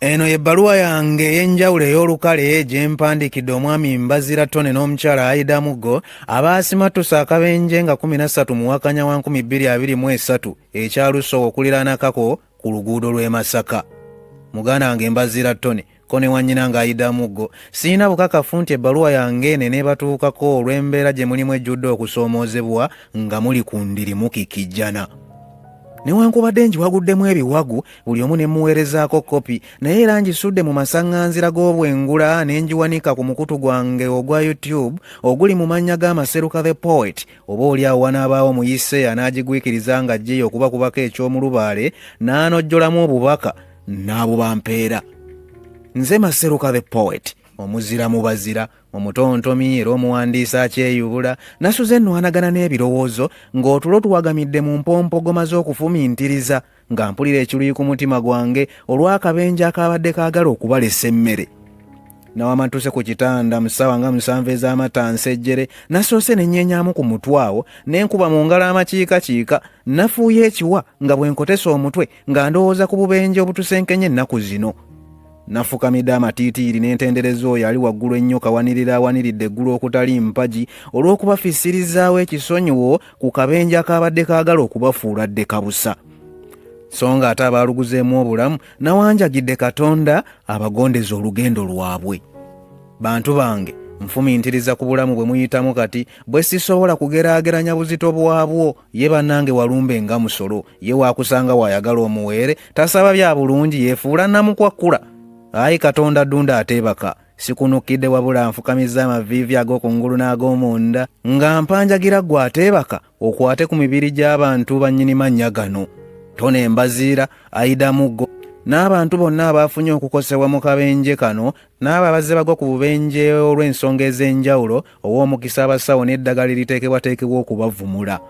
Eno ebbaluwa yange ey'enjawulo ey'olukale gye mpandiikidde omwami Mbazira Tone n'omukyala Aida Muggo abaasimatusa akabenje nga 13 Muwakanya wa 2023 ekyaluso okuliraana Kako ku luguudo lw'e Masaka. Muganda wange Mbazira Tone ko ne wannyina nga Aida Muggo siina bukakafu nti ebbaluwa yange eno eneebatuukako olw'embeera gye mulimu ejjudde okusoomoozebwa nga muli ku ndirimu kikijjana. Newankubadde njiwaguddemu ebiwagu buli omu ne muweerezaako kopi naye era ngisudde mu masaŋŋanzira g'obwengula ne ngiwanika ku mukutu gwange ogwa YouTube oguli mu mannya g'Amaseruka the Poet. Oba oli awo wanaabaawo muyise anaagigwikiriza nga ajjeyo okubakubako eky'omulubaale n'anojjolamu obubaka n'abubampeera. Nze Maseruka the Poet, omuzira mu bazira, omutontomi era omuwandiisi akyeyubula, nasuze nnwanagana n'ebirowoozo ng'otulo tuwagamidde mu mpompogoma z'okufumintiriza nga mpulira ekiruyi ku mutima gwange olw'akabenje akabadde kaagala okubalesa emmere. Nawamatuse ku kitanda mu ssaawa nga 7 ez'amatansi ejjere, nasoose ne nnyeenyaamu ku mutwawo ne nkuba mu ngalo amakiikakiika, nafuuya ekiwa nga bwe nkotesa omutwe nga ndowooza ku bubenje obutusenkenye ennaku zino. Nafukamidde amatiitiiri n'entendereza oyo ali waggulu ennyo kawaniridde eggulu okutali mpagi olw'okubafisirizaawo ekisonyiwo ku kabenje akabadde kaagala okubafuula dde kabusa. So nga ate abaaluguzeemu obulamu nawanjagidde Katonda abagondeza olugendo lwabwe. Bantu bange, nfumintiriza ku bulamu bwe muyitamu kati bwe sisobola kugeraageranya buzito bwabwo. Ye bannange walumbe nga musolo, ye waakusanga waayagala omuweere, tasaba bya bulungi, yeefuula namukwakkula. Ayi Katonda ddunda ateebaka, sikunukidde wabula nfukamiza amaviivi ag'okungulu n'ag'omunda nga mpanjagira ggwe ateebaka okwate ku mibiri gy'abantu bannyini mannya gano. Tone Mbazira, Aida Muggo n'abantu bonna abaafunye okukosebwa mu kabenje kano n'abo abazze bagwa ku bubenje olw'ensonga ez'enjawulo ow'omukisa abasawo n'eddagala eriteekebwateekebwa okubavumula.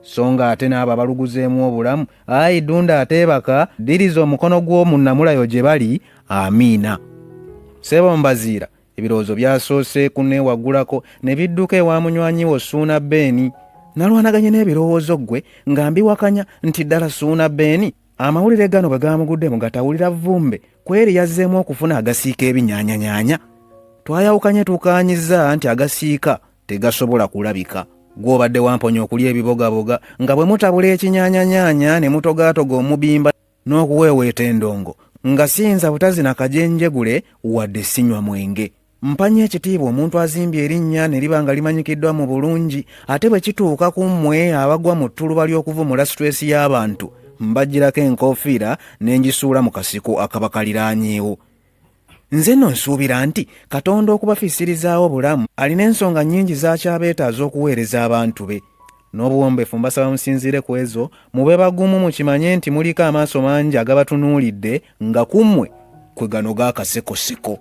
So nga ate n'abo abaluguzeemu obulamu, ayi ddunda ateebaka, ddiriza omukono gw'omunnamulayo gye bali. Amiina. Ssebo Mbazira, ebirowoozo byasoose kunneewaggulako ne bidduka ewa munywanyi wo Suuna Beeni. Nalwanaganye n'ebirowoozo ggwe nga mbiwakanya nti ddala Suuna Beeni amawulire gano bwe gamuguddemu gatawulira vvumbe kweri yazzeemu okufuna agasiika ebinyaanyanyaanya. Twayawukanye tukaanyiza nti agasiika tegasobola kulabika. Gw'obadde wamponya okulya ebibogaboga nga bwe mutabula ekinyaanyanyaanya ne mutogaatoga omubimba n'okuweeweeta endongo nga siyinza butazina kajenjegule wadde sinywa mwenge. Mpanya ekitiibwa omuntu azimbye erinnya ne liba nga limanyikiddwa mu bulungi, ate bwe kituuka ku mmwe abagwa mu ttuluba ly'okuvumula stress y'abantu mbagirako enkoofiira ne ngisuula mu kasiko akabakaliraanyeewo. Nze nno nsuubira nti Katonda okubafisirizaawo obulamu alina ensonga nnyingi z'akyabeetaaza okuweereza abantu be. N'obuwombeefu mbasaba musinziire ku ezo, mube bagumu mukimanye nti muliko amaaso mangi agabatunuulidde nga ku mmwe kwe gano gaakasekoseko.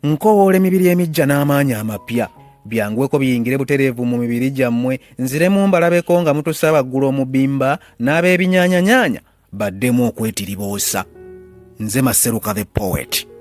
Nkowoola emibiri emijja n'amaanyi amapya, byangweko biyingire butereevu mu mibiri gyammwe, nziremu mbalabeko nga mutusaba ggulu omubimba n'ab'ebinyaanyanyaanya baddemu okwetiriboosa. Nze Maseruka the Poet.